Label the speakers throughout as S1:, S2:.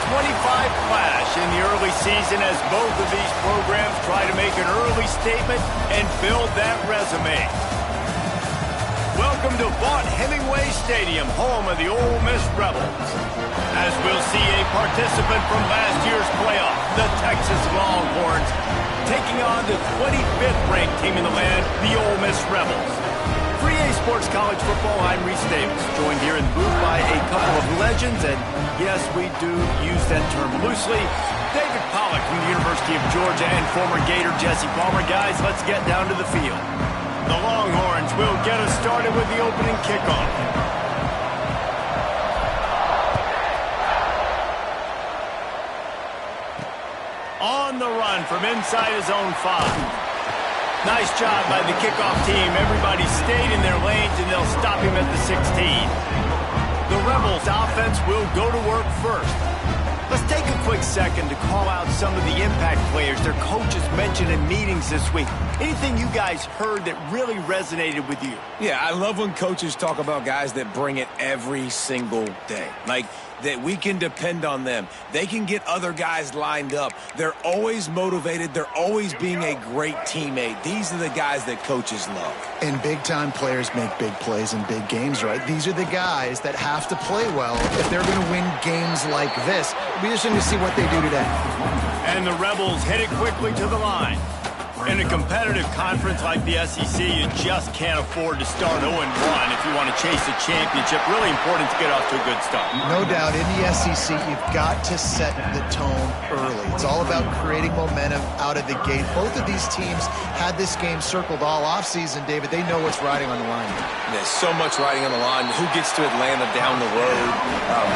S1: clash in the early season as both of these programs try to make an early statement and build that resume. Welcome to Vaught-Hemingway Stadium, home of the Ole Miss Rebels. As we'll see a participant from last year's playoff, the Texas Longhorns, taking on the 25th ranked team in the land, the Ole Miss Rebels. For EA Sports College Football, I'm Reese Davis, joined here in the booth by a couple of legends, and yes, we do use that term loosely. David Pollack from the University of Georgia and former Gator Jesse Palmer. Guys, let's get down to the field. The Longhorns will get us started with the opening kickoff. On the run from inside his own 5. Nice job by the kickoff team. Everybody stayed in their lanes, and they'll stop him at the 16. The Rebels offense will go to work first. Let's take a quick second to call out some of the impact players their coaches mentioned in meetings this week. Anything you guys heard that really resonated with you?
S2: Yeah, I love when coaches talk about guys that bring it every single day. Like, that we can depend on them. They can get other guys lined up. They're always motivated. They're always being a great teammate. These are the guys that coaches love.
S3: And big-time players make big plays in big games, right? These are the guys that have to play well if they're going to win games like this. It'll be interesting to see what they do today.
S1: And the Rebels headed quickly to the line. In a competitive conference like the SEC, you just can't afford to start 0-1 if you want to chase a championship. Really important to get off to a good start.
S3: No doubt, in the SEC, you've got to set the tone early. It's all about creating momentum out of the gate. Both of these teams had this game circled all offseason, David. They know what's riding on the line.
S2: There's so much riding on the line. Who gets to Atlanta down the road,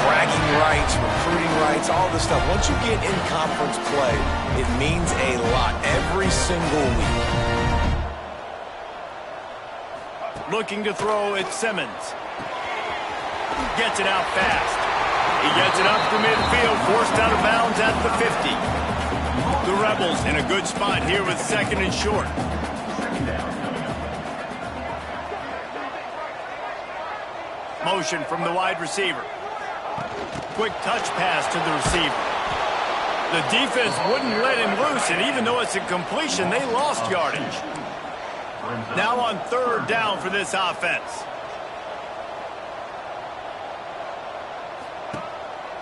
S2: bragging rights, recruiting rights, all this stuff. Once you get in conference play, it means a lot every single week.
S1: Looking to throw at Simmons. Gets it out fast. He gets it up to midfield, forced out of bounds at the 50. The Rebels in a good spot here with 2nd and short. Motion from the wide receiver. Quick touch pass to the receiver. The defense wouldn't let him loose, and even though it's a completion, they lost yardage. Now on 3rd down for this offense.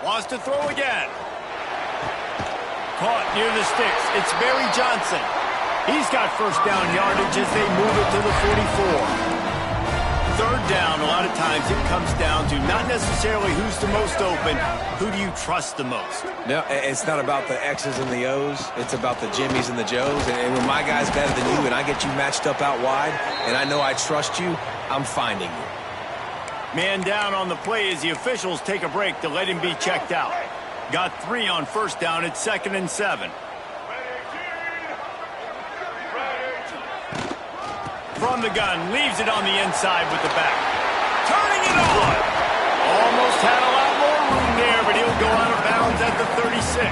S1: Wants to throw again. Caught near the sticks. It's Barry Johnson. He's got 1st down yardage as they move it to the 44. 3rd down, a lot of times it comes down to not necessarily who's the most open, who do you trust the most?
S2: No, it's not about the X's and the O's. It's about the Jimmies and the Joes. And when my guy's better than you and I get you matched up out wide and I know I trust you, I'm finding you.
S1: Man down on the play as the officials take a break to let him be checked out. Got 3 on 1st down at 2nd and 7. From the gun, leaves it on the inside with the back. Turning it on! Almost had a lot more room there, but he'll go out of bounds at the 36.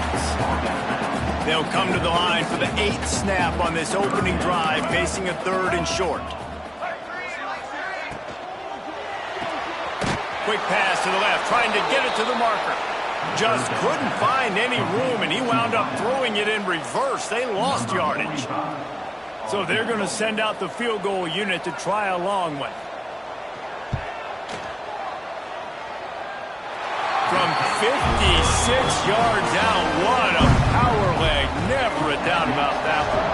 S1: They'll come to the line for the 8th snap on this opening drive, facing a 3rd and short. Quick pass to the left, trying to get it to the marker. Just couldn't find any room, and he wound up throwing it in reverse. They lost yardage. So they're going to send out the field goal unit to try a long one. From 56 yards out, what a power leg. Never a doubt about that one.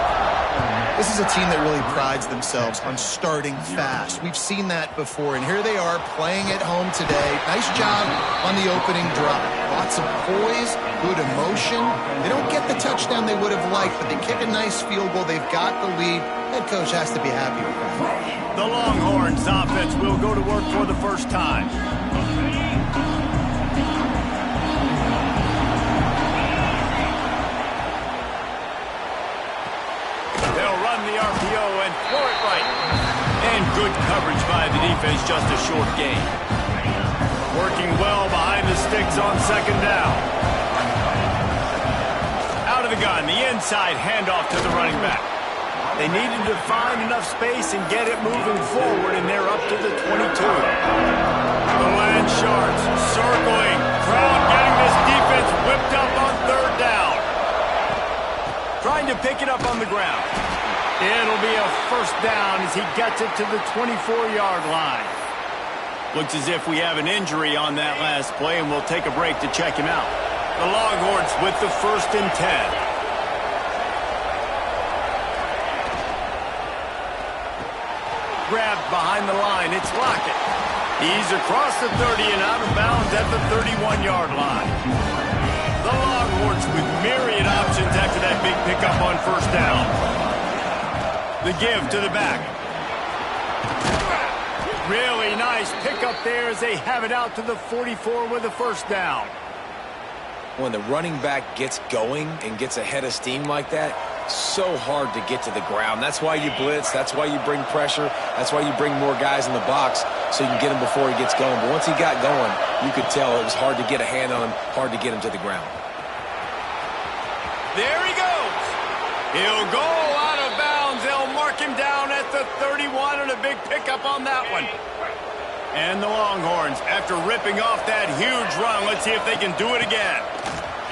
S3: This is a team that really prides themselves on starting fast. We've seen that before, and here they are playing at home today. Nice job on the opening drive. Lots of poise, good emotion. They don't get the touchdown they would have liked, but they kick a nice field goal. They've got the lead. Head coach has to be happy with that.
S1: The Longhorns offense will go to work for the first time. They'll run the RPO and throw it right. And good coverage by the defense, just a short gain. Working well behind the sticks on 2nd down. Out of the gun, the inside handoff to the running back. They needed to find enough space and get it moving forward, and they're up to the 22. The Land Sharks circling. Crowd getting this defense whipped up to pick it up on the ground. It'll be a first down as he gets it to the 24-yard line. Looks as if we have an injury on that last play, and we'll take a break to check him out. The Longhorns with the 1st and 10. Grabbed behind the line. It's Lockett. He's across the 30 and out of bounds at the 31-yard line. The Longhorns with myriad options after that big pickup on first down. The give to the back. Really nice pickup there as they have it out to the 44 with a first down.
S2: When the running back gets going and gets ahead of steam like that, so hard to get to the ground. That's why you blitz. That's why you bring pressure. That's why you bring more guys in the box so you can get him before he gets going. But once he got going, you could tell it was hard to get a hand on him, hard to get him to the ground.
S1: There he goes. He'll go out of bounds. They'll mark him down at the 31 and a big pickup on that one. And the Longhorns, after ripping off that huge run, let's see if they can do it again.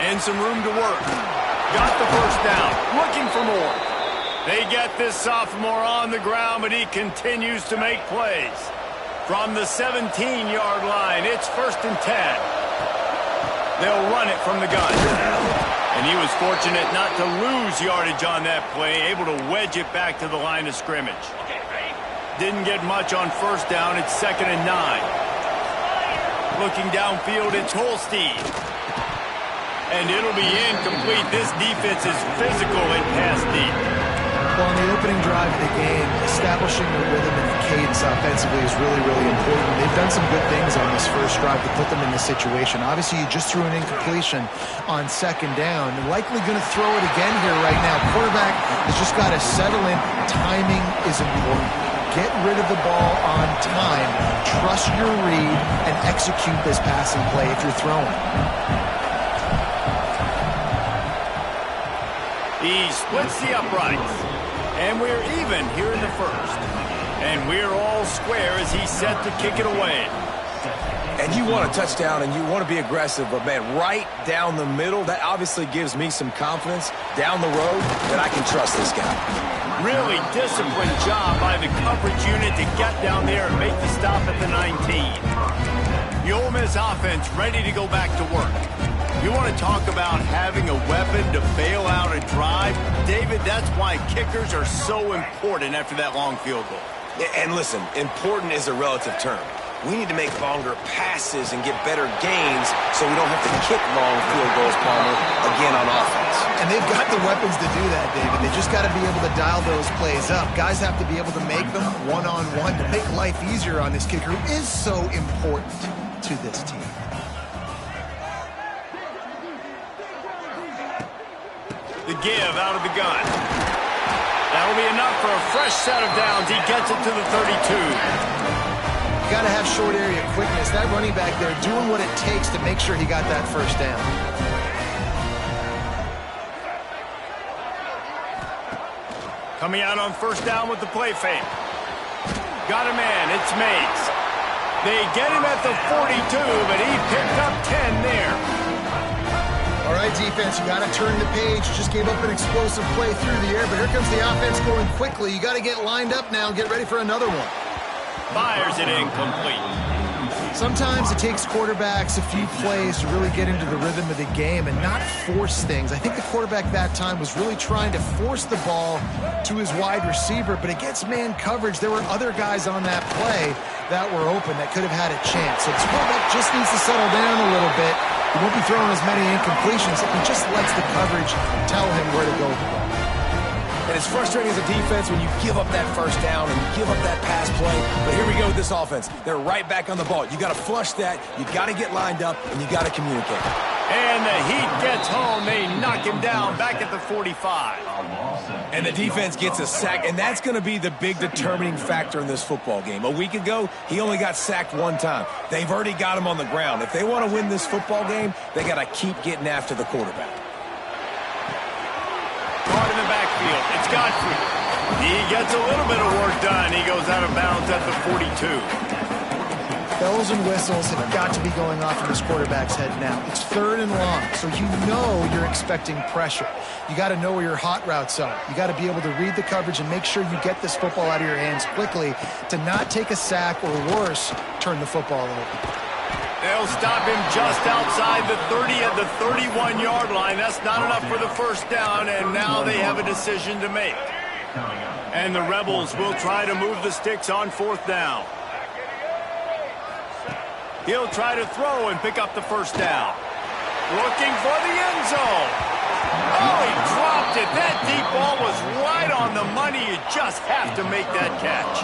S1: And some room to work. Got the first down, looking for more. They get this sophomore on the ground, but he continues to make plays. From the 17-yard line, it's 1st and 10. They'll run it from the gun. And he was fortunate not to lose yardage on that play, able to wedge it back to the line of scrimmage. Didn't get much on first down. It's 2nd and 9. Looking downfield, it's Holstein. And it'll be incomplete. This defense is physical and pass deep.
S3: Well, on the opening drive of the game, establishing the rhythm and the cadence offensively is really, really important. They've done some good things on this first drive to put them in this situation. Obviously, you just threw an incompletion on 2nd down. They're likely going to throw it again here right now. Quarterback has just got to settle in. Timing is important. Get rid of the ball on time. Trust your read and execute this passing play if you're throwing.
S1: He splits the uprights. And we're even here in the first. And we're all square as he's set to kick it away.
S2: And you want a touchdown and you want to be aggressive, but man, right down the middle, that obviously gives me some confidence down the road that I can trust this guy.
S1: Really disciplined job by the coverage unit to get down there and make the stop at the 19. The Ole Miss offense ready to go back to work. You want to talk about having a weapon to bail out a drive? David, that's why kickers are so important after that long field goal.
S2: And listen, important is a relative term. We need to make longer passes and get better gains so we don't have to kick long field goals, Palmer, again on offense.
S3: And they've got the weapons to do that, David. They just got to be able to dial those plays up. Guys have to be able to make them one-on-one to make life easier on this kicker, who is so important to this team.
S1: The give out of the gun. That'll be enough for a fresh set of downs. He gets it to the 32.
S3: You got to have short area quickness. That running back there doing what it takes to make sure he got that first down.
S1: Coming out on first down with the play fake. Got a man. It's Mays. They get him at the 42, but he picked up 10 there.
S3: All right, defense, you got to turn the page. Just gave up an explosive play through the air, but here comes the offense going quickly. You got to get lined up now and get ready for another one.
S1: Fires it incomplete.
S3: Sometimes it takes quarterbacks a few plays to really get into the rhythm of the game and not force things. I think the quarterback that time was really trying to force the ball to his wide receiver, but against man coverage, there were other guys on that play that were open that could have had a chance. So this quarterback just needs to settle down a little bit. He won't be throwing as many incompletions. He just lets the coverage tell him where to go with the ball.
S2: And it's frustrating as a defense when you give up that first down and you give up that pass play. But here we go with this offense. They're right back on the ball. You got to flush that. You got to get lined up, and you got to communicate.
S1: And the Heat gets home. They knock him down back at the 45.
S2: And the defense gets a sack, and that's going to be the big determining factor in this football game. A week ago, he only got sacked one time. They've already got him on the ground. If they want to win this football game, they got to keep getting after the quarterback.
S1: Caught in the backfield. It's Godfrey. He gets a little bit of work done. He goes out of bounds at the 42.
S3: Bells and whistles have got to be going off in this quarterback's head now. It's 3rd and long, so you know you're expecting pressure. You got to know where your hot routes are. You got to be able to read the coverage and make sure you get this football out of your hands quickly to not take a sack or worse, turn the football over.
S1: They'll stop him just outside the 30 at the 31-yard line. That's not enough for the first down, and now they have a decision to make. And the Rebels will try to move the sticks on 4th down. He'll try to throw and pick up the first down. Looking for the end zone. Oh, he dropped it. That deep ball was right on the money. You just have to make that catch.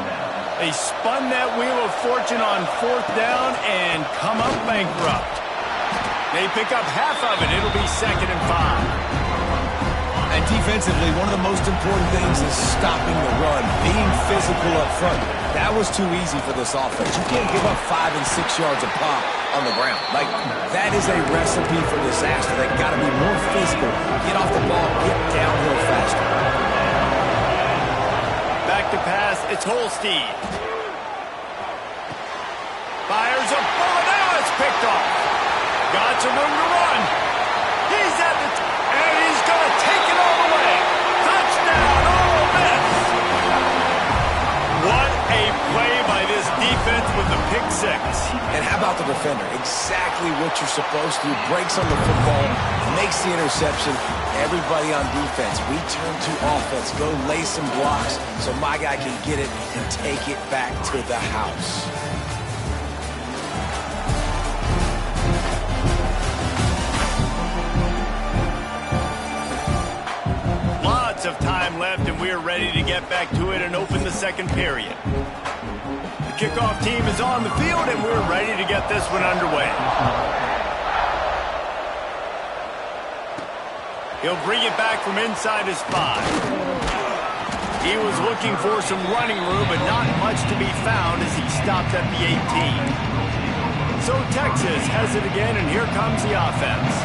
S1: They spun that wheel of fortune on 4th down and come up bankrupt. They pick up half of it. It'll be 2nd and 5.
S2: And defensively, one of the most important things is stopping the run, being physical up front. That was too easy for this offense. You can't give up 5 and 6 yards a pop on the ground. Like, that is a recipe for disaster. They've got to be more physical, get off the ball, get downhill faster.
S1: Back to pass, it's Holstein. Fires a bullet, now it's picked off. Got some room to run. He's at the and he's going to take it all the way. Touchdown, Ole Miss. What a play by this defense with the pick 6.
S2: And how about the defender? Exactly what you're supposed to do. Breaks on the football, makes the interception. Everybody on defense, we turn to offense. Go lay some blocks so my guy can get it and take it back to the house.
S1: Lots of time left, and we're ready to get back to it and open the second period. The kickoff team is on the field, and we're ready to get this one underway. He'll bring it back from inside his 5. He was looking for some running room, but not much to be found as he stopped at the 18. So Texas has it again, and here comes the offense.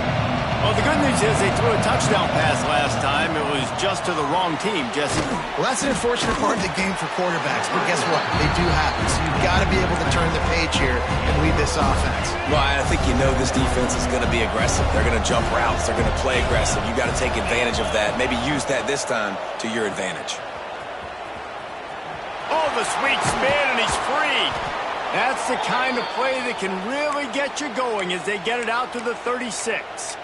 S1: Well, the good news is they threw a touchdown pass last time. It was just to the wrong team, Jesse.
S3: Well, that's an unfortunate part of the game for quarterbacks, but guess what? They do happen, so you've got to be able to turn the page here and lead this offense.
S2: Well, I think you know this defense is going to be aggressive. They're going to jump routes. They're going to play aggressive. You got to take advantage of that. Maybe use that this time to your advantage.
S1: Oh, the sweet spin, and he's free. That's the kind of play that can really get you going as they get it out to the 36.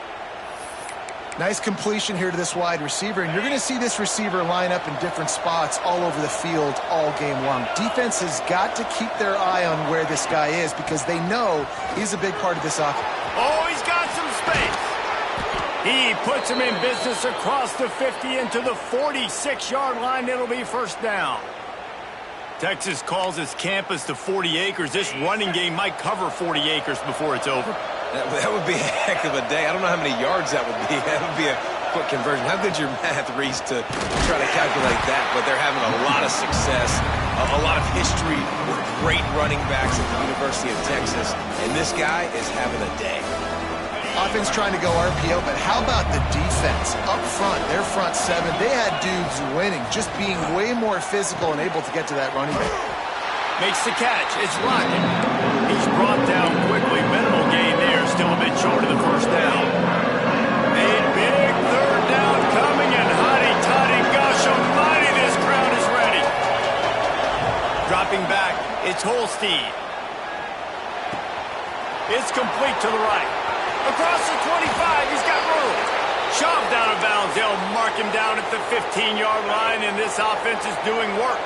S3: Nice completion here to this wide receiver, and you're going to see this receiver line up in different spots all over the field all game long. Defense has got to keep their eye on where this guy is because they know he's a big part of this offense.
S1: Oh, he's got some space. He puts him in business across the 50 into the 46-yard line. It'll be first down. Texas calls its campus the 40 acres. This running game might cover 40 acres before it's over.
S2: That would be a heck of a day. I don't know how many yards that would be. That would be a quick conversion. How good's your math, Reese, to try to calculate that? But they're having a lot of success, a lot of history with great running backs at the University of Texas. And this guy is having a day.
S3: Offense trying to go RPO, but how about the defense? Up front, their front 7, they had dudes winning, just being way more physical and able to get to that running back.
S1: Makes the catch. It's Rocket. He's brought down quickly. Minimal gain there. Still a bit short of the first down. A big third down coming, and hotty-toddy, gosh almighty, this crowd is ready. Dropping back, it's Holstein. It's complete to the right. Across the 25, he's got room. Shoved out of bounds. They'll mark him down at the 15-yard line, and this offense is doing work.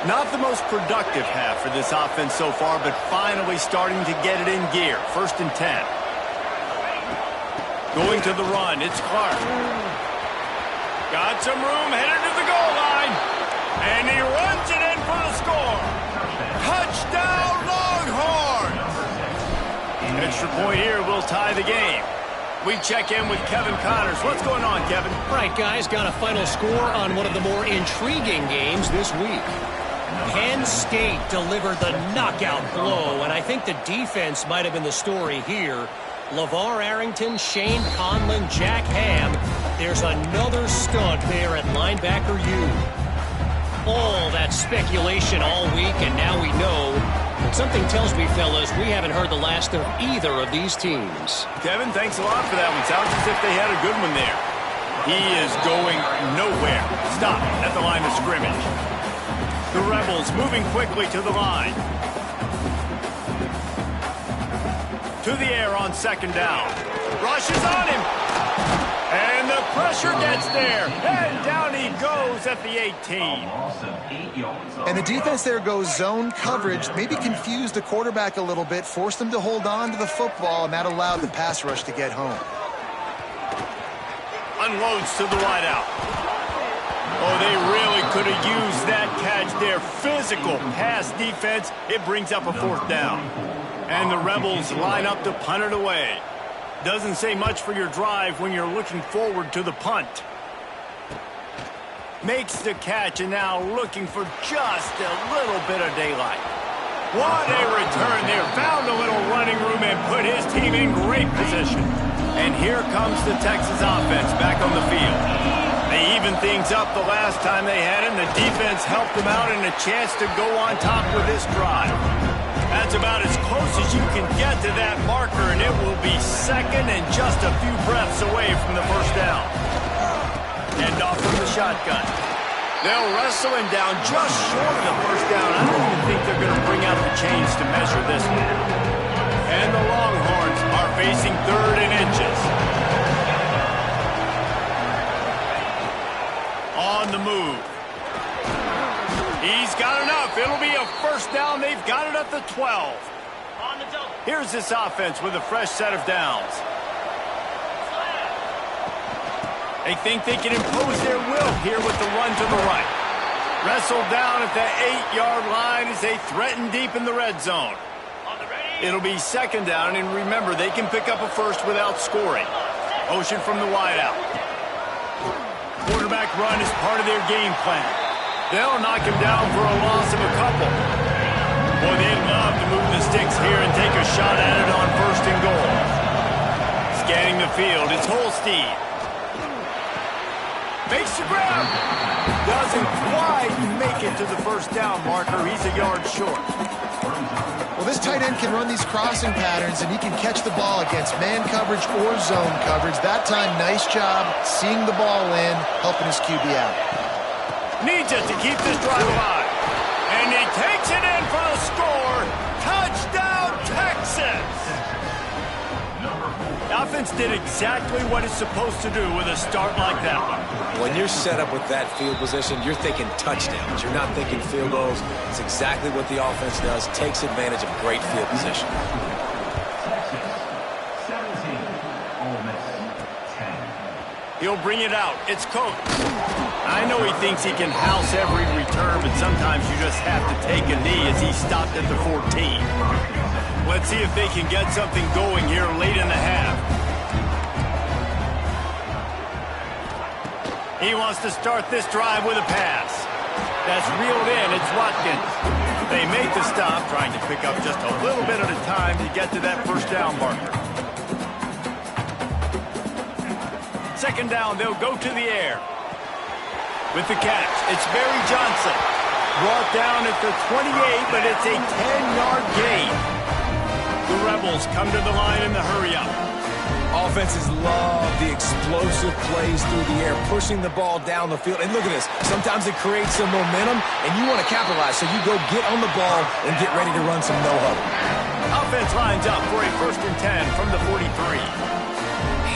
S1: Not the most productive half for this offense so far, but finally starting to get it in gear. 1st and 10. Going to the run, it's Clark. Got some room, headed to the goal line. And he runs it in for the score. Touchdown, Longhorns! Extra point here will tie the game. We check in with Kevin Connors. What's going on, Kevin?
S4: Right, guys, got a final score on one of the more intriguing games this week. Penn State delivered the knockout blow, and I think the defense might have been the story here. LeVar Arrington, Shane Conlon, Jack Ham. There's another stud there at linebacker U. All that speculation all week, and now we know Something tells me, fellas, we haven't heard the last of either of these teams.
S1: Kevin, thanks a lot for that one. Sounds as if they had a good one there. He is going nowhere. Stop at the line of scrimmage. The Rebels moving quickly to the line. To the air on second down. Rush is on him. And the pressure gets there. And down he goes at the 18.
S3: And the defense there goes zone coverage, maybe confused the quarterback a little bit, forced him to hold on to the football, and that allowed the pass rush to get home.
S1: Unloads to the wideout. Oh, they really could have used that catch there. Physical pass defense. It brings up a fourth down. And the Rebels line up to punt it away. Doesn't say much for your drive when you're looking forward to the punt. Makes the catch and now looking for just a little bit of daylight. What a return there. Found a little running room and put his team in great position. And here comes the Texas offense back on the field. They evened things up the last time they had him. The defense helped them out and a chance to go on top with this drive. That's about as close as you can get to that marker, and it will be second and just a few breaths away from the first down. Hand off from the shotgun. They'll wrestle him down just short of the first down. I don't even think they're going to bring out the chains to measure this one. And the Longhorns are facing third and inches. On the move. He's got enough. It'll be a first down. They've got it at the 12. Here's this offense with a fresh set of downs. They think they can impose their will here with the run to the right. Wrestled down at the 8-yard line as they threaten deep in the red zone. It'll be second down, and remember, they can pick up a first without scoring. Motion from the wideout. Quarterback run is part of their game plan. They'll knock him down for a loss of a couple. Boy, they'd love to move the sticks here and take a shot at it on first and goal. Scanning the field, it's Holstein. Makes the grab. Doesn't quite make it to the first down marker. He's a yard short.
S3: Well, this tight end can run these crossing patterns, and he can catch the ball against man coverage or zone coverage. That time, nice job seeing the ball in, helping his QB out.
S1: Needs it to keep this drive alive. And he takes it in for the score. Touchdown, Texas! The offense did exactly what it's supposed to do with a start like that one.
S2: When you're set up with that field position, you're thinking touchdowns. You're not thinking field goals. It's exactly what the offense does. Takes advantage of great field position.
S1: He'll bring it out. It's Coates. I know he thinks he can house every return, but sometimes you just have to take a knee as he stopped at the 14. Let's see if they can get something going here late in the half. He wants to start this drive with a pass. That's reeled in. It's Watkins. They make the stop, trying to pick up just a little bit at a time to get to that first down marker. Second down, they'll go to the air. With the catch, it's Barry Johnson. Brought down at the 28, but it's a 10-yard gain. The Rebels come to the line in the hurry-up.
S2: Offenses love the explosive plays through the air, pushing the ball down the field. And look at this. Sometimes it creates some momentum, and you want to capitalize. So you go get on the ball and get ready to run some no-huddle.
S1: Offense lines up for a 1st and 10 from the 43.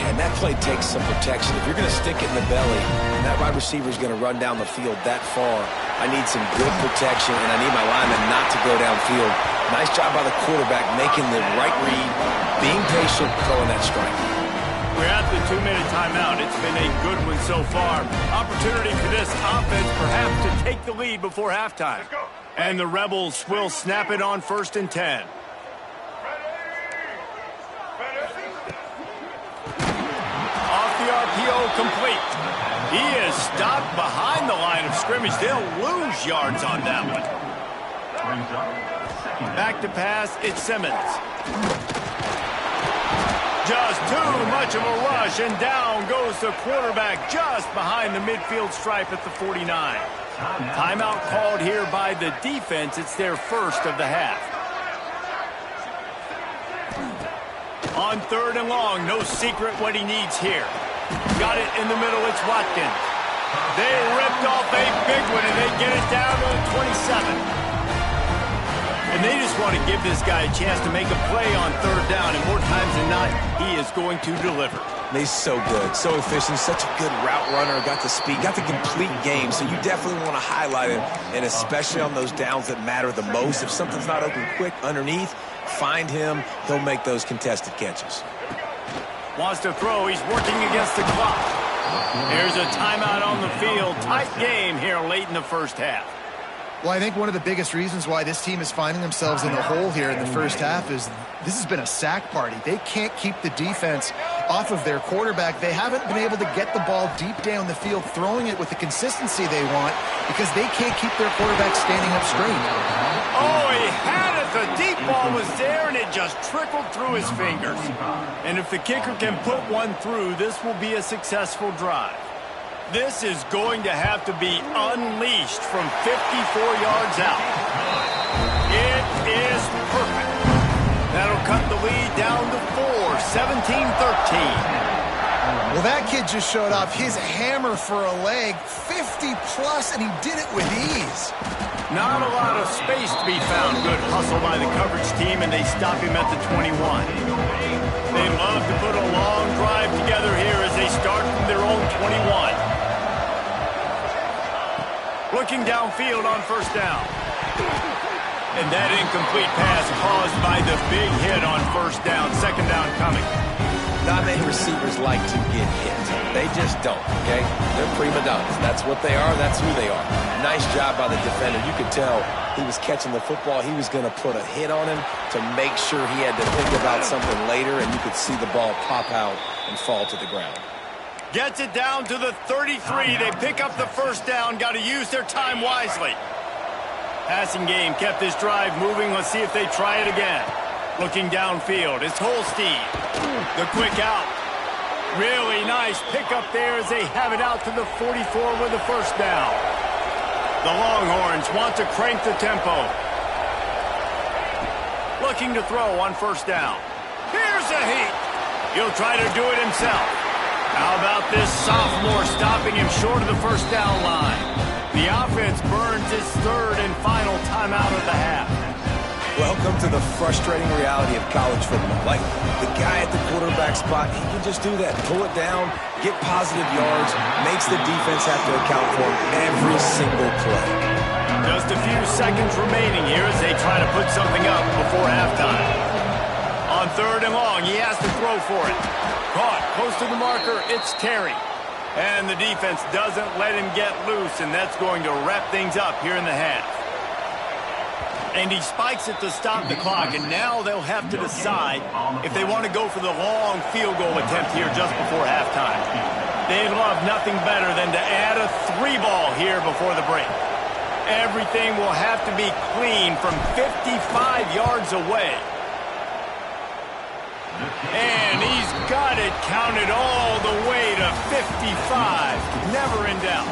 S2: And that play takes some protection. If you're going to stick it in the belly, and that wide receiver is going to run down the field that far, I need some good protection, and I need my lineman not to go downfield. Nice job by the quarterback making the right read, being patient, throwing that strike.
S1: We're at the 2-minute timeout. It's been a good one so far. Opportunity for this offense perhaps to take the lead before halftime. And the Rebels will snap it on 1st and 10. RPO complete. He is stopped behind the line of scrimmage. They'll lose yards on that one. Back to pass, it's Simmons. Just too much of a rush, and down goes the quarterback just behind the midfield stripe at the 49. Timeout called here by the defense. It's their first of the half. On 3rd and long, no secret what he needs here. Got it in the middle, it's Watkins. They ripped off a big one, and they get it down to the 27. And they just want to give this guy a chance to make a play on 3rd down, and more times than not, he is going to deliver.
S2: He's so good, so efficient, such a good route runner, got the speed, got the complete game, so you definitely want to highlight him, and especially on those downs that matter the most. If something's not open quick underneath, find him, he'll make those contested catches.
S1: Wants to throw, he's working against the clock. Here's a timeout on the field. Tight game here late in the first half.
S3: Well, I think one of the biggest reasons why this team is finding themselves in the hole here in the first half is this has been a sack party. They can't keep the defense off of their quarterback. They haven't been able to get the ball deep down the field, throwing it with the consistency they want because they can't keep their quarterback standing up straight.
S1: Oh, he had it. The deep ball was there, and it just trickled through his fingers. And if the kicker can put one through, this will be a successful drive. This is going to have to be unleashed from 54 yards out. It is perfect. That'll cut the lead down to 4, 17-13.
S3: Well, that kid just showed off his hammer for a leg, 50-plus, and he did it with ease.
S1: Not a lot of space to be found. Good hustle by the coverage team, and they stop him at the 21. They love to put a long drive together here as they start from their own 21. Looking downfield on 1st down. And that incomplete pass caused by the big hit on 1st down. 2nd down coming.
S2: Not many receivers like to get hit. They just don't, okay? They're prima donnas. That's what they are. That's who they are. Nice job by the defender. You could tell he was catching the football. He was going to put a hit on him to make sure he had to think about something later, and you could see the ball pop out and fall to the ground.
S1: Gets it down to the 33. They pick up the 1st down. Got to use their time wisely. Passing game kept this drive moving. Let's see if they try it again. Looking downfield, it's Holstein. The quick out. Really nice pickup there as they have it out to the 44 with the 1st down. The Longhorns want to crank the tempo. Looking to throw on 1st down. Here's a heat. He'll try to do it himself. How about this sophomore stopping him short of the 1st down line? The offense burns its 3rd and final timeout of the half.
S2: Welcome to the frustrating reality of college football. Like, the guy at the quarterback spot, he can just do that. Pull it down, get positive yards, makes the defense have to account for him every single play.
S1: Just a few seconds remaining here as they try to put something up before halftime. On 3rd and long, he has to throw for it. Caught close to the marker, it's Terry. And the defense doesn't let him get loose, and that's going to wrap things up here in the half. And he spikes it to stop the clock, and now they'll have to decide if they want to go for the long field goal attempt here just before halftime. They'd love nothing better than to add a 3-ball here before the break. Everything will have to be clean from 55 yards away. And he's got it counted all the way to 55. Never in doubt.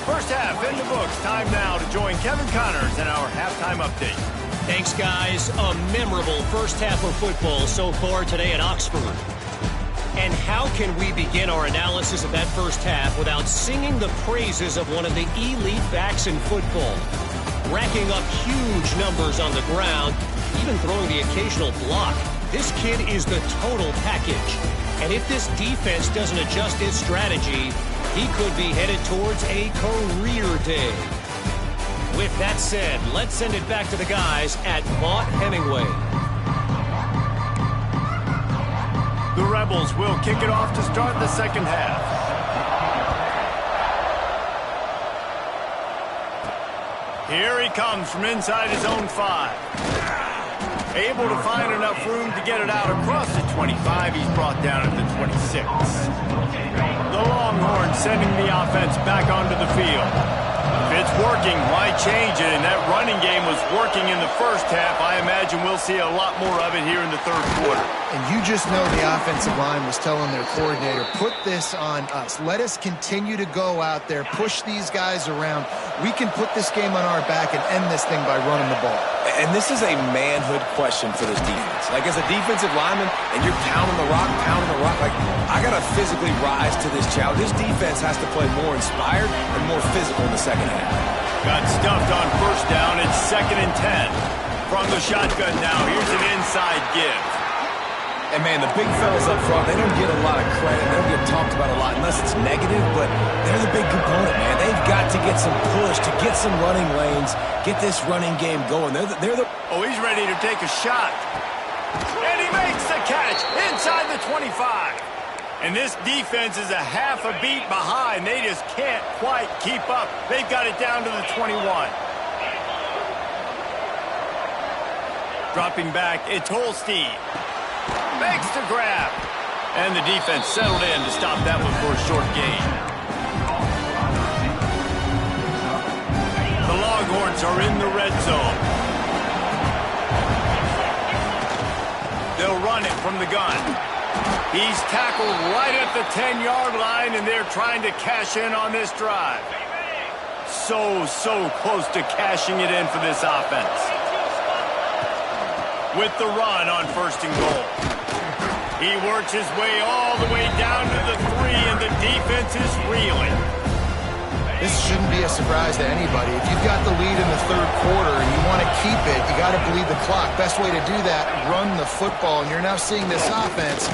S1: First half in the books. Time now to join Kevin Connors in our halftime update.
S4: Thanks, guys. A memorable first half of football so far today at Oxford. And how can we begin our analysis of that first half without singing the praises of one of the elite backs in football? Racking up huge numbers on the ground, even throwing the occasional block. This kid is the total package. And if this defense doesn't adjust its strategy, he could be headed towards a career day. With that said, let's send it back to the guys at Vaught Hemingway.
S1: The Rebels will kick it off to start the second half. Here he comes from inside his own 5. Able to find enough room to get it out across the 25. He's brought down at the 26. The Longhorns sending the offense back onto the field. it's working, why change it? And that running game was working in the first half. I imagine we'll see a lot more of it here in the third quarter.
S3: And you just know the offensive line was telling their coordinator, put this on us. Let us continue to go out there, push these guys around. We can put this game on our back and end this thing by running the ball.
S2: And this is a manhood question for this defense. Like, as a defensive lineman, and you're pounding the rock, like, I got to physically rise to this challenge. This defense has to play more inspired and more physical in the second half.
S1: Got stuffed on first down. It's 2nd and 10. From the shotgun now, here's an inside give.
S2: And, man, the big fellas up front, they don't get a lot of credit. They don't get talked about a lot unless it's negative, but they're the big component, man. They've got to get some push, to get some running lanes, get this running game going. They're the...
S1: Oh, he's ready to take a shot. And he makes the catch inside the 25. And this defense is a half a beat behind. They just can't quite keep up. They've got it down to the 21. Dropping back, it's Holstein. Makes the grab. And the defense settled in to stop that one for a short gain. The Longhorns are in the red zone. They'll run it from the gun. He's tackled right at the 10-yard line, and they're trying to cash in on this drive. So close to cashing it in for this offense. With the run on 1st and goal. He works his way all the way down to the 3, and the defense is reeling.
S3: This shouldn't be a surprise to anybody. If you've got the lead in the third quarter and you want to keep it, you got to bleed the clock. Best way to do that, run the football. And you're now seeing this offense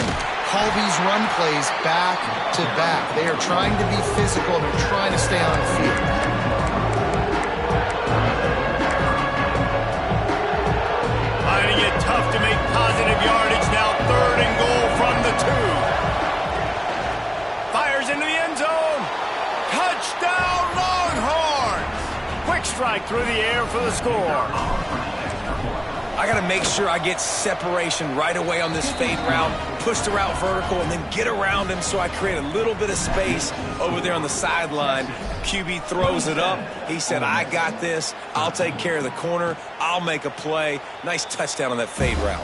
S3: call these run plays back to back. They are trying to be physical, and they're trying to stay on the field.
S1: Finding it tough to make positive yardage now. 3rd and goal from the 2. Fires into the end zone. Touchdown, Longhorns! Quick strike through the air for the score.
S2: I got to make sure I get separation right away on this fade route, push the route vertical, and then get around him so I create a little bit of space over there on the sideline. QB throws it up. He said, I got this. I'll take care of the corner. I'll make a play. Nice touchdown on that fade route.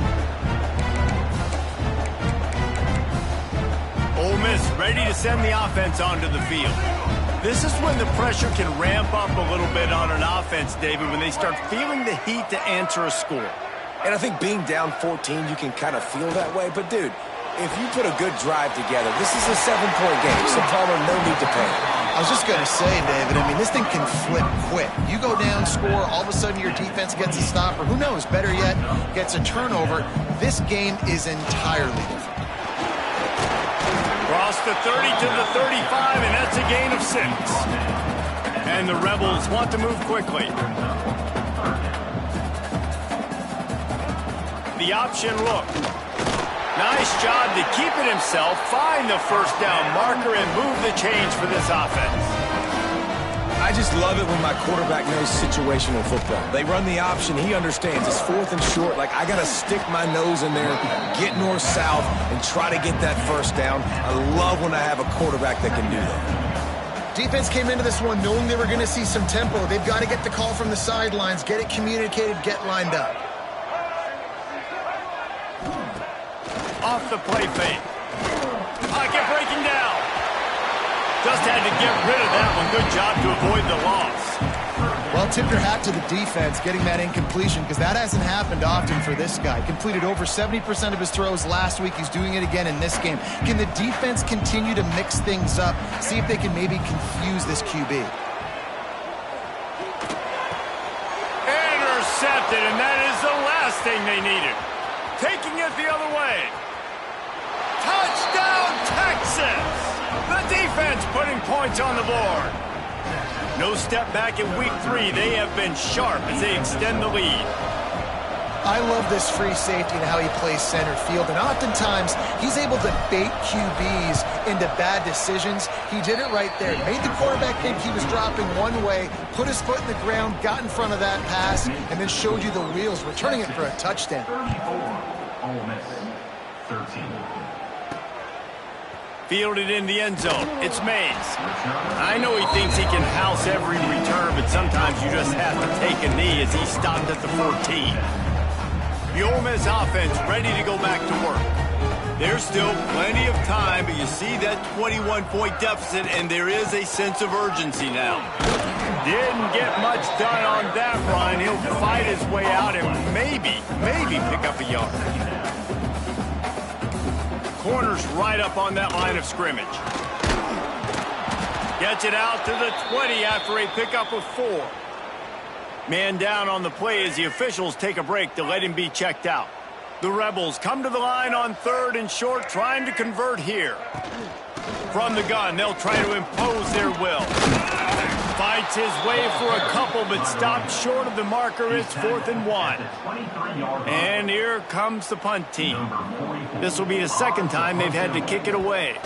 S1: Ole Miss ready to send the offense onto the field. This is when the pressure can ramp up a little bit on an offense, David, when they start feeling the heat to answer a score.
S2: And I think being down 14, you can kind of feel that way. But, dude, if you put a good drive together, this is a 7-point game, so Palmer, no need to panic.
S3: I was just going to say, David, I mean, this thing can flip quick. You go down, score, all of a sudden your defense gets a stop, or who knows, better yet, gets a turnover. This game is entirely different.
S1: Cross the 30 to the 35, and that's a gain of 6. And the Rebels want to move quickly. The option look. Nice job to keep it himself, find the first down marker, and move the chains for this offense.
S2: I just love it when my quarterback knows situational football. They run the option. He understands. It's 4th and short. Like, I got to stick my nose in there, get north-south, and try to get that first down. I love when I have a quarterback that can do that.
S3: Defense came into this one knowing they were going to see some tempo. They've got to get the call from the sidelines, get it communicated, get lined up.
S1: Off the play fake. Pocket breaking down. Just had to get rid of that one. Good job to avoid the loss.
S3: Well, tip your hat to the defense getting that incompletion, because that hasn't happened often for this guy. Completed over 70% of his throws last week. He's doing it again in this game. Can the defense continue to mix things up, see if they can maybe confuse this QB?
S1: Intercepted, and that is the last thing they needed. Taking it the other way. Touchdown, Texas! The defense putting points on the board. No step back in week 3. They have been sharp as they extend the lead.
S3: I love this free safety and how he plays center field, and oftentimes he's able to bait QBs into bad decisions. He did it right there. Made the quarterback think he was dropping one way, put his foot in the ground, got in front of that pass, and then showed you the wheels, returning it for a touchdown.
S5: 34, Ole Miss, 13.
S1: Fielded in the end zone. It's Mays. I know he thinks he can house every return, but sometimes you just have to take a knee as he stopped at the 14. The Ole Miss offense ready to go back to work. There's still plenty of time, but you see that 21-point deficit, and there is a sense of urgency now. Didn't get much done on that run. He'll fight his way out and maybe pick up a yard. Corner's right up on that line of scrimmage. Gets it out to the 20 after a pickup of 4. Man down on the play as the officials take a break to let him be checked out. The Rebels come to the line on 3rd and short, trying to convert here. From the gun, they'll try to impose their will. Fights his way for a couple, but stopped short of the marker. It's 4th and 1. And here comes the punt team. This will be the second time they've had to kick it away.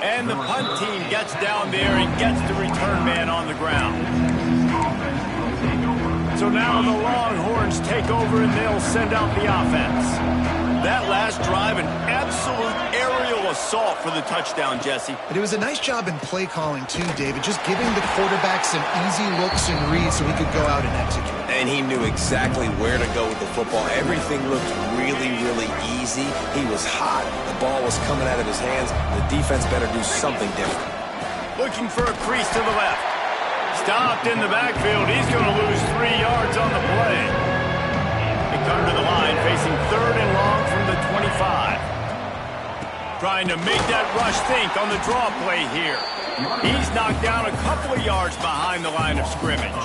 S1: And the punt team gets down there and gets the return man on the ground. So now the Longhorns take over and they'll send out the offense. That last drive, an absolute aerial assault for the touchdown, Jesse.
S3: But it was a nice job in play calling, too, David. Just giving the quarterback some easy looks and reads so he could go out and execute.
S2: And he knew exactly where to go with the football. Everything looked really, really easy. He was hot. The ball was coming out of his hands. The defense better do something different.
S1: Looking for a crease to the left. Stopped in the backfield. He's going to lose 3 yards on the play. They come to the line, facing 3rd and long from the 25. Trying to make that rush think on the draw play here. He's knocked down a couple of yards behind the line of scrimmage.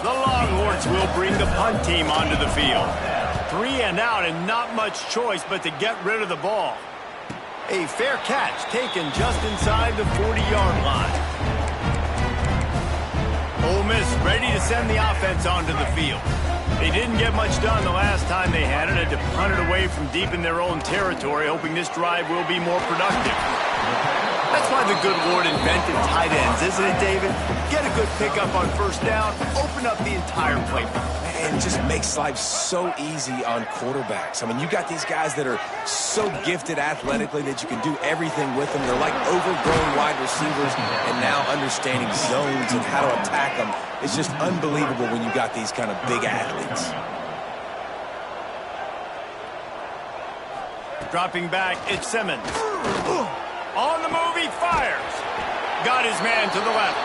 S1: The Longhorns will bring the punt team onto the field. 3 and out and not much choice but to get rid of the ball. A fair catch taken just inside the 40-yard line. Ole Miss ready to send the offense onto the field. They didn't get much done the last time they had it. Had to punt it away from deep in their own territory, hoping this drive will be more productive. That's why the good Lord invented tight ends, isn't it, David? Get a good pickup on 1st down, open up the entire playbook.
S2: And it just makes life so easy on quarterbacks. I mean, you got these guys that are so gifted athletically that you can do everything with them. They're like overgrown wide receivers, and now understanding zones and how to attack them. It's just unbelievable when you got these kind of big athletes.
S1: Dropping back, it's Simmons. On the move, he fires. Got his man to the left.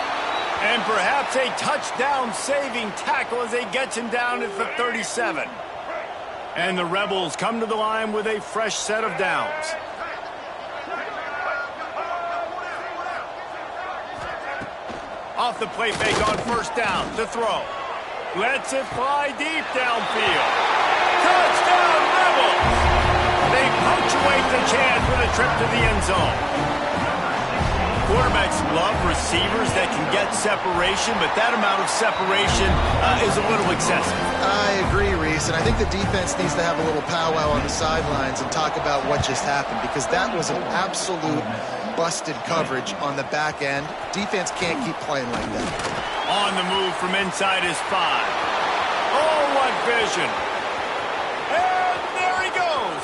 S1: And perhaps a touchdown-saving tackle as they get him down at the 37. And the Rebels come to the line with a fresh set of downs. Off the play fake on 1st down to throw. Lets it fly deep downfield. Touchdown, Rebels! They punctuate the chance with a trip to the end zone. Quarterbacks love receivers that can get separation, but that amount of separation is a little excessive.
S3: I agree, Reese, and I think the defense needs to have a little powwow on the sidelines and talk about what just happened, because that was an absolute busted coverage on the back end. Defense can't keep playing like that.
S1: On the move from inside his 5. Oh, what vision. And there he goes.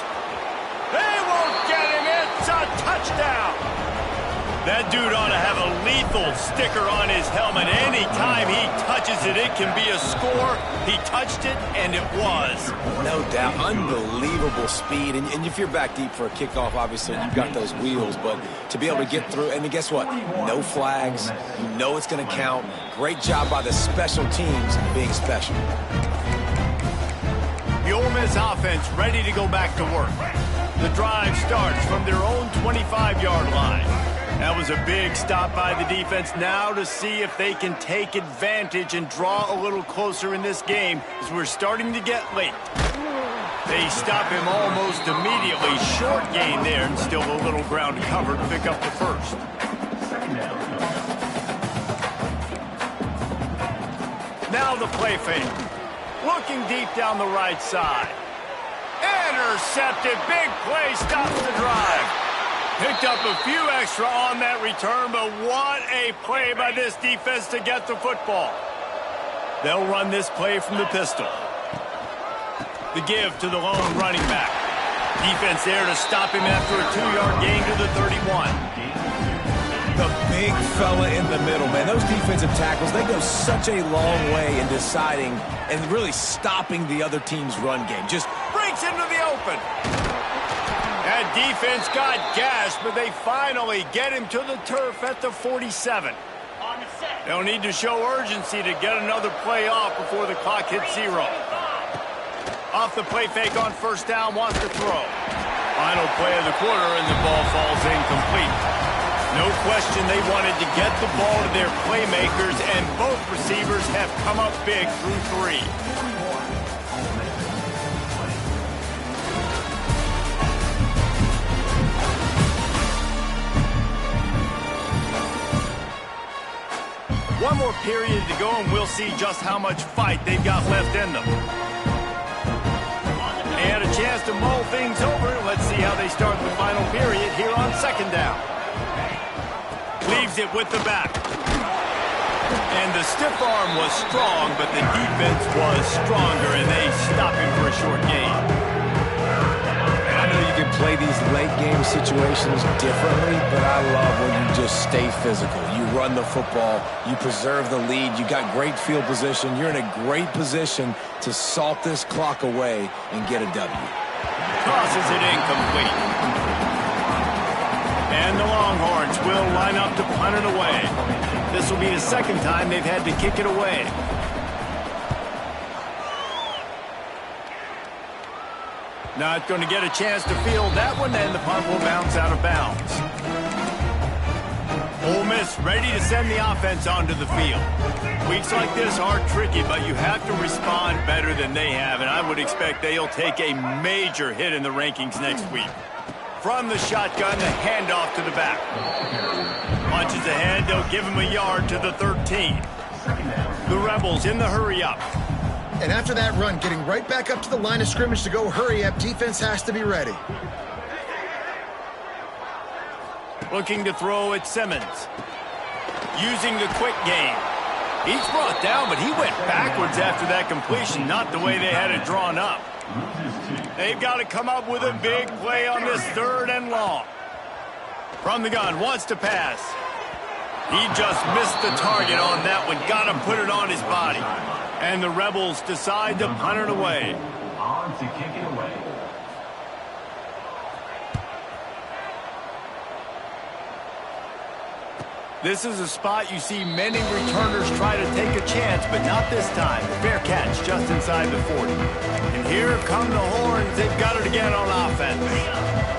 S1: They won't get him. It's a touchdown. That dude ought to have a lethal sticker on his helmet. Anytime he touches it, it can be a score. He touched it, and it was.
S2: No doubt. Unbelievable speed. And if you're back deep for a kickoff, obviously, you've got those wheels. But to be able to get through, and guess what? No flags. You know it's going to count. Great job by the special teams being special.
S1: The Ole Miss offense ready to go back to work. The drive starts from their own 25-yard line. That was a big stop by the defense. Now to see if they can take advantage and draw a little closer in this game as we're starting to get late. They stop him almost immediately. Short gain there and still a little ground covered to pick up the 1st. Now the play fake. Looking deep down the right side. Intercepted. Big play stops the drive. Picked up a few extra on that return, but what a play by this defense to get the football. They'll run this play from the pistol. The give to the lone running back. Defense there to stop him after a 2-yard gain to the 31.
S2: The big fella in the middle, man. Those defensive tackles, they go such a long way in deciding and really stopping the other team's run game. Just
S1: breaks into the open. That defense got gashed, but they finally get him to the turf at the 47. They'll need to show urgency to get another play off before the clock hits 0. Off the play fake on first down, wants to throw. Final play of the quarter, and the ball falls incomplete. No question they wanted to get the ball to their playmakers, and both receivers have come up big through 3. One more period to go, and we'll see just how much fight they've got left in them. They had a chance to mull things over. Let's see how they start the final period here on second down. Leaves it with the back. And the stiff arm was strong, but the defense was stronger, and they stop him for a short gain.
S2: And I know you can play these late game situations differently, but I love when you just stay physical. You run the football, you preserve the lead, you got great field position, you're in a great position to salt this clock away and get a W.
S1: Tosses it incomplete. And the Longhorns will line up to punt it away. This will be the second time they've had to kick it away. Not going to get a chance to field that one, and the punt will bounce out of bounds. Ole Miss ready to send the offense onto the field. Weeks like this are tricky, but you have to respond better than they have, and I would expect they'll take a major hit in the rankings next week. From the shotgun, the handoff to the back. Punches ahead, they'll give him a yard to the 13. The Rebels in the hurry-up.
S3: And after that run, getting right back up to the line of scrimmage to go hurry-up, defense has to be ready.
S1: Looking to throw at Simmons. Using the quick game. He's brought down, but he went backwards after that completion, not the way they had it drawn up. They've got to come up with a big play on this 3rd and long. From the gun, wants to pass. He just missed the target on that one. Got to put it on his body. And the Rebels decide to punt it away.
S5: On to kick it away.
S1: This is a spot you see many returners try to take a chance, but not this time. Fair catch just inside the 40. And here come the Horns. They've got it again on offense.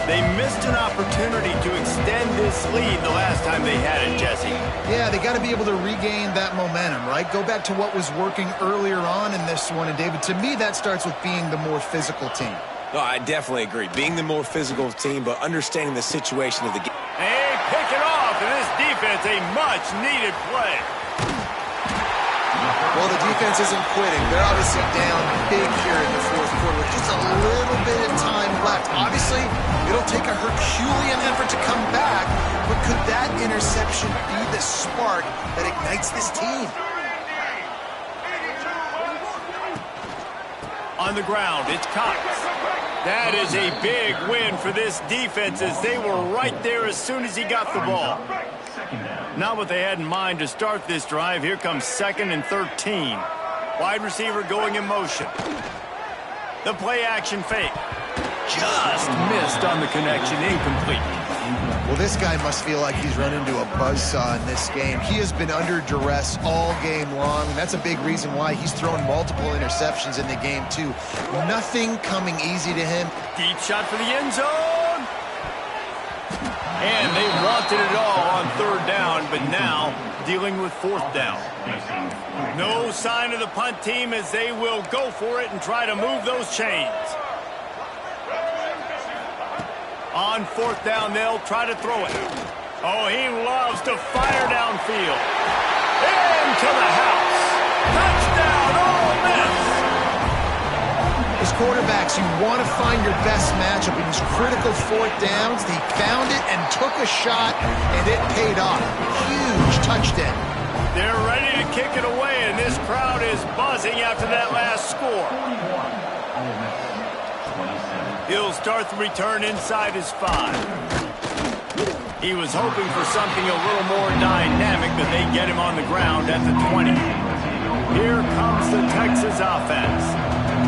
S1: They missed an opportunity to extend this lead the last time they had it, Jesse.
S3: Yeah, they got to be able to regain that momentum, right? Go back to what was working earlier on in this one. And, David, to me, that starts with being the more physical team.
S2: No, I definitely agree. Being the more physical team, but understanding the situation of the game.
S1: Hey, pick it off, and this defense, a much-needed play.
S3: Well, the defense isn't quitting. They're obviously down big here in the 4th quarter with just a little bit of time left. Obviously, it'll take a Herculean effort to come back, but could that interception be the spark that ignites this team?
S1: On the ground, it's Cox. That is a big win for this defense as they were right there as soon as he got the ball. Not what they had in mind to start this drive. Here comes 2nd and 13. Wide receiver going in motion. The play action fake. Just missed on the connection, incomplete.
S3: Well, this guy must feel like he's run into a buzzsaw in this game. He has been under duress all game long, and that's a big reason why he's thrown multiple interceptions in the game, too. Nothing coming easy to him.
S1: Deep shot for the end zone. And they wanted it all on 3rd down, but now dealing with 4th down. No sign of the punt team as they will go for it and try to move those chains. On 4th down, they'll try to throw it. Oh, he loves to fire downfield. Into the house. Touchdown, Ole Miss.
S3: As quarterbacks, you want to find your best matchup in these critical 4th downs. They found it and took a shot, and it paid off. Huge touchdown.
S1: They're ready to kick it away, and this crowd is buzzing after that last score. He'll start the return inside his 5. He was hoping for something a little more dynamic, but they get him on the ground at the 20. Here comes the Texas offense.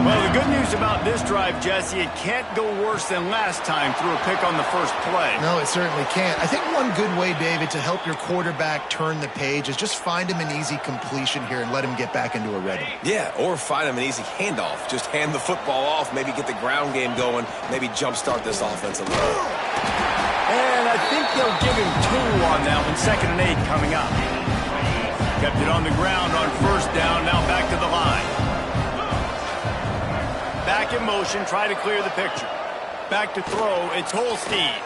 S1: Well, the good news about this drive, Jesse, it can't go worse than last time through a pick on the first play.
S3: No, it certainly can't. I think one good way, David, to help your quarterback turn the page is just find him an easy completion here and let him get back into a rhythm.
S2: Yeah, or find him an easy handoff. Just hand the football off, maybe get the ground game going, maybe jumpstart this offense a little.
S1: And I think they'll give him 2 on that one. 2nd and 8 coming up. Kept it on the ground on first down. Now back to the line. Back in motion. Try to clear the picture. Back to throw. It's Holstein.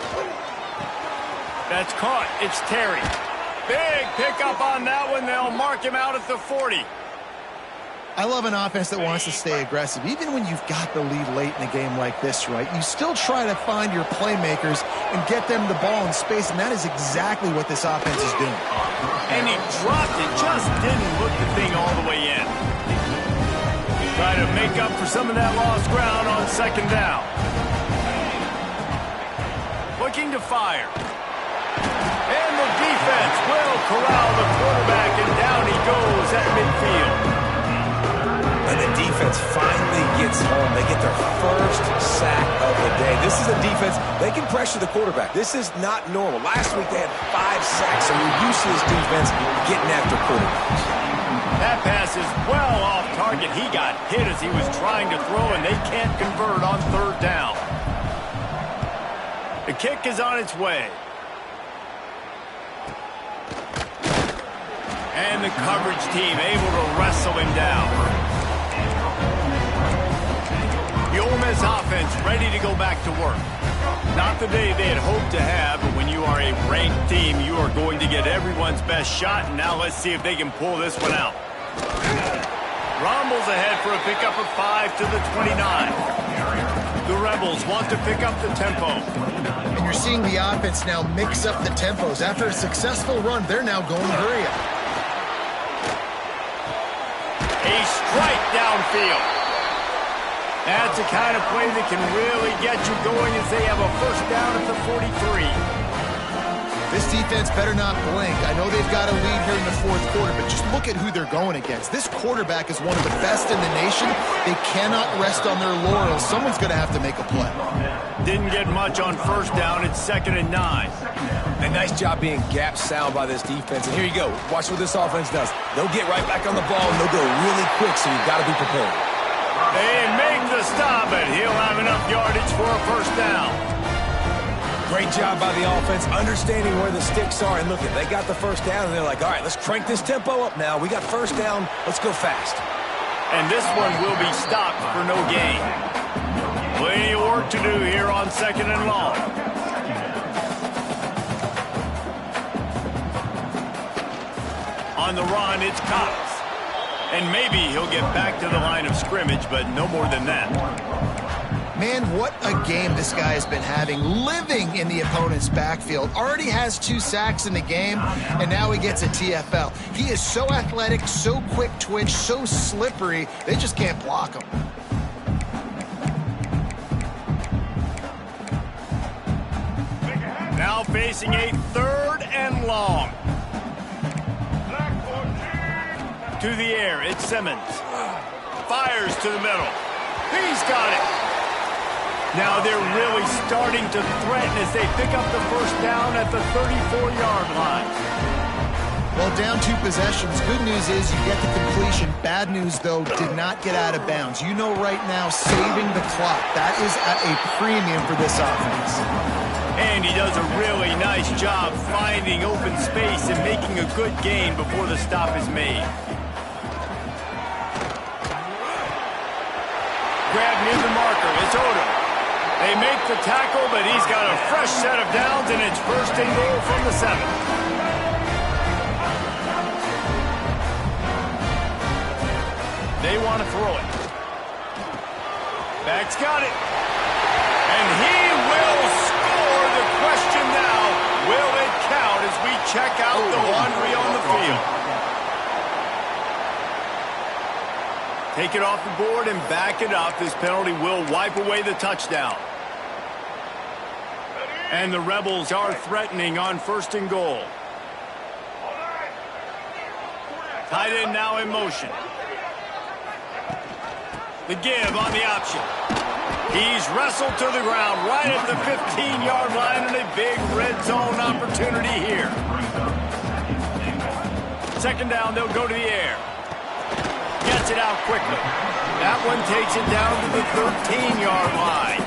S1: That's caught. It's Terry. Big pickup on that one. They'll mark him out at the 40.
S3: I love an offense that wants to stay aggressive. Even when you've got the lead late in a game like this, right, you still try to find your playmakers and get them the ball in space, and that is exactly what this offense is doing.
S1: And he dropped it, just didn't hook the thing all the way in. Try to make up for some of that lost ground on 2nd down. Looking to fire. And the defense will corral the quarterback, and down he goes at midfield.
S2: And the defense finally gets home. They get their first sack of the day. This is a defense, they can pressure the quarterback. This is not normal. Last week they had 5 sacks, so you're used to this defense getting after quarterbacks.
S1: That pass is well off target. He got hit as he was trying to throw, and they can't convert on 3rd down. The kick is on its way. And the coverage team able to wrestle him down. The Ole Miss offense ready to go back to work. Not the day they had hoped to have, but when you are a ranked team, you are going to get everyone's best shot, and now let's see if they can pull this one out. Rommel's ahead for a pickup of 5 to the 29. The Rebels want to pick up the tempo.
S3: And you're seeing the offense now mix up the tempos. After a successful run, they're now going hurry up.
S1: A strike downfield. That's the kind of play that can really get you going as they have a first down at the 43.
S3: This defense better not blink. I know they've got a lead here in the 4th quarter, but just look at who they're going against. This quarterback is one of the best in the nation. They cannot rest on their laurels. Someone's going to have to make a play.
S1: Didn't get much on first down. It's 2nd and 9.
S2: A nice job being gap sound by this defense. And here you go. Watch what this offense does. They'll get right back on the ball, and they'll go really quick, so you've got to be prepared.
S1: They make the stop, but he'll have enough yardage for a first down.
S2: Great job by the offense, understanding where the sticks are. And look, they got the first down, and they're like, all right, let's crank this tempo up now. We got first down. Let's go fast.
S1: And this one will be stopped for no gain. Plenty of work to do here on 2nd and long. On the run, it's Cox. And maybe he'll get back to the line of scrimmage, but no more than that.
S3: Man, what a game this guy has been having, living in the opponent's backfield. Already has 2 sacks in the game, and now he gets a TFL. He is so athletic, so quick twitch, so slippery, they just can't block him.
S1: Now facing a 3rd and long. To the air, it's Simmons. Fires to the middle. He's got it. Now they're really starting to threaten as they pick up the first down at the 34-yard line.
S3: Well, down 2 possessions. Good news is you get the completion. Bad news, though, did not get out of bounds. You know right now, saving the clock. That is at a premium for this offense.
S1: And he does a really nice job finding open space and making a good gain before the stop is made. Grab near the marker. It's Odom. They make the tackle, but he's got a fresh set of downs, and it's 1st and goal from the 7. They want to throw it. Back's got it. And he will score. The question now, will it count as we check out the laundry on the field? Take it off the board and back it up. This penalty will wipe away the touchdown. And the Rebels are threatening on 1st and goal. Tight end now in motion. The give on the option. He's wrestled to the ground right at the 15-yard line, and a big red zone opportunity here. 2nd down, they'll go to the air. Gets it out quickly. That one takes it down to the 13-yard line.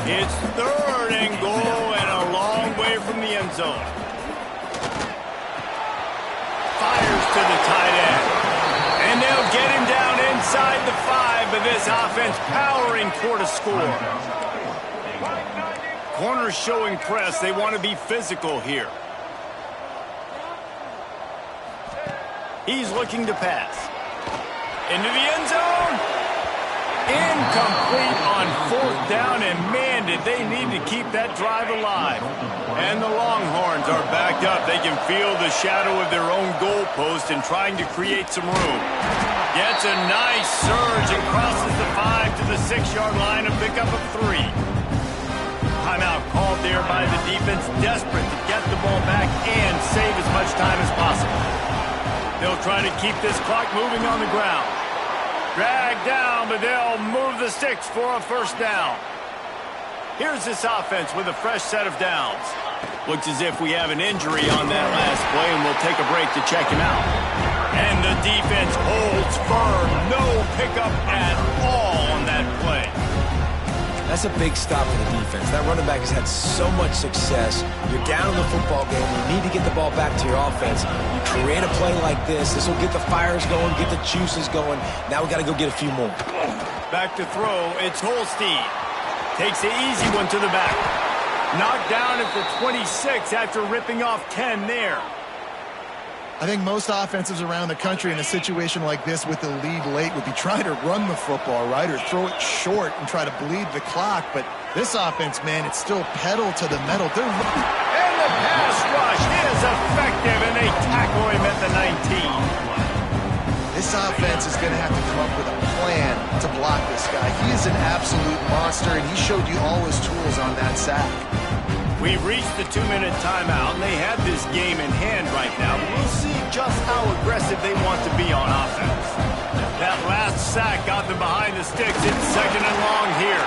S1: It's 3rd and goal and a long way from the end zone. Fires to the tight end. And they'll get him down inside the 5, but this offense powering toward a score. Corners showing press. They want to be physical here. He's looking to pass. Into the end zone. Incomplete on 4th down, and man, did they need to keep that drive alive. And the Longhorns are backed up. They can feel the shadow of their own goalpost and trying to create some room. Gets a nice surge and crosses the 5 to the 6-yard line, a pickup of 3. Timeout called there by the defense, desperate to get the ball back and save as much time as possible. They'll try to keep this clock moving on the ground. Dragged down, but they'll move the sticks for a 1st down. Here's this offense with a fresh set of downs. Looks as if we have an injury on that last play, and we'll take a break to check him out. And the defense holds firm. No pickup at all on that play.
S2: That's a big stop for the defense. That running back has had so much success. You're down in the football game. You need to get the ball back to your offense. You create a play like this. This will get the fires going, get the juices going. Now we got to go get a few more.
S1: Back to throw. It's Holstein. Takes the easy one to the back. Knocked down at the 26 after ripping off 10 there.
S3: I think most offenses around the country in a situation like this with the lead late would be trying to run the football, right, or throw it short and try to bleed the clock. But this offense, man, it's still pedal to the metal.
S1: And the pass rush is effective, and they tackle him at the 19.
S3: This offense is going to have to come up with a plan to block this guy. He is an absolute monster, and he showed you all his tools on that sack.
S1: We've reached the 2-minute timeout, and they have this game in hand right now. We'll see just how aggressive they want to be on offense. That last sack got them behind the sticks. It's 2nd and long here.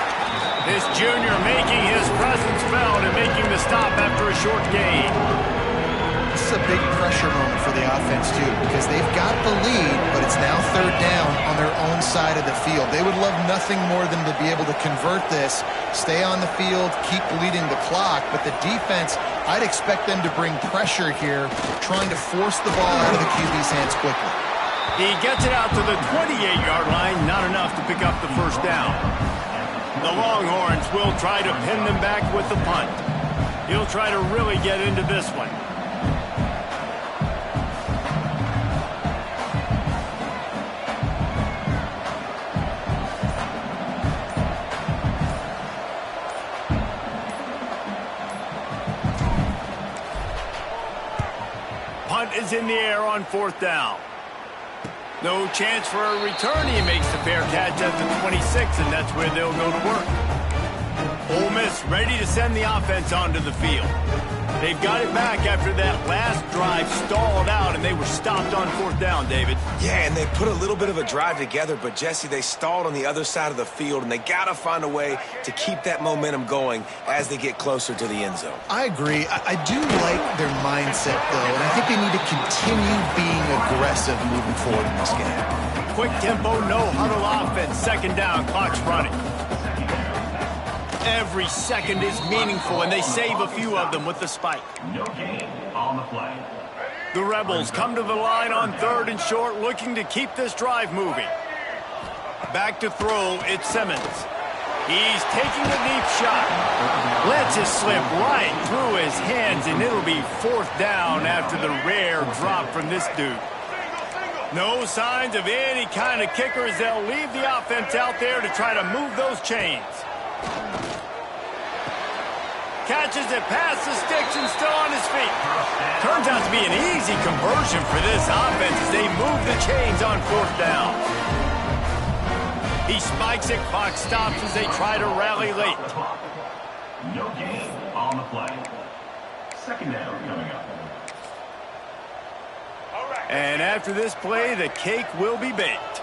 S1: This junior making his presence felt and making the stop after a short gain.
S3: This is a big pressure moment for the offense, too, because they've got the lead, but it's now 3rd down on their own side of the field. They would love nothing more than to be able to convert this, stay on the field, keep bleeding the clock, but the defense, I'd expect them to bring pressure here, trying to force the ball out of the QB's hands quickly.
S1: He gets it out to the 28-yard line, not enough to pick up the 1st down. The Longhorns will try to pin them back with the punt. He'll try to really get into this one. Punt is in the air on 4th down. No chance for a return. He makes the fair catch at the 26, and that's where they'll go to work. Ole Miss ready to send the offense onto the field. They've got it back after that last drive stalled out, and they were stopped on 4th down, David.
S2: Yeah, and they put a little bit of a drive together, but, Jesse, they stalled on the other side of the field, and they got to find a way to keep that momentum going as they get closer to the end zone.
S3: I agree. I do like their mindset, though, and I think they need to continue being aggressive moving forward in this game.
S1: Quick tempo, no huddle offense. 2nd down, clock's running. Every second is meaningful, and they save a few of them with the spike.
S5: No gain on the play.
S1: The Rebels come to the line on 3rd and short, looking to keep this drive moving. Back to throw, it's Simmons. He's taking a deep shot. Lets it slip right through his hands, and it'll be 4th down after the rare drop from this dude. No signs of any kind of kickers. They'll leave the offense out there to try to move those chains. Catches it past the sticks and still on his feet. Turns out to be an easy conversion for this offense as they move the chains on 4th down. He spikes it, clock stops as they try to rally late.
S5: No gain on on the play. Second down coming up.
S1: And after this play, the cake will be baked.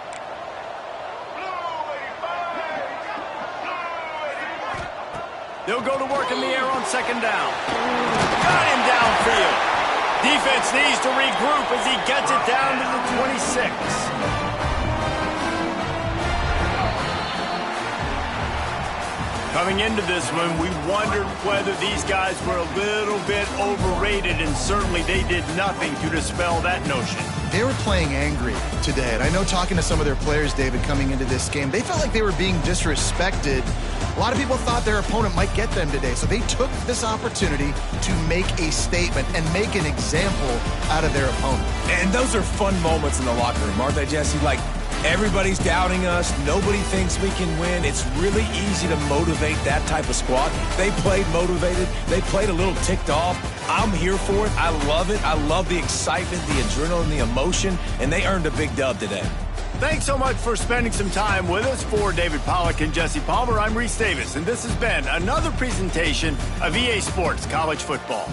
S1: They'll go to work in the air on second down. Got him downfield. Defense needs to regroup as he gets it down to the 26. Coming into this one, we wondered whether these guys were a little bit overrated, and certainly they did nothing to dispel that notion.
S3: They were playing angry today, and I know talking to some of their players, David, coming into this game, they felt like they were being disrespected. A lot of people thought their opponent might get them today, so they took this opportunity to make a statement and make an example out of their opponent.
S2: And those are fun moments in the locker room, aren't they, Jesse? Like, everybody's doubting us. Nobody thinks we can win. It's really easy to motivate that type of squad. They played motivated. They played a little ticked off. I'm here for it. I love it. I love the excitement, the adrenaline, the emotion, and they earned a big dub today.
S1: Thanks so much for spending some time with us. For David Pollack and Jesse Palmer, I'm Reese Davis, and this has been another presentation of EA Sports College Football.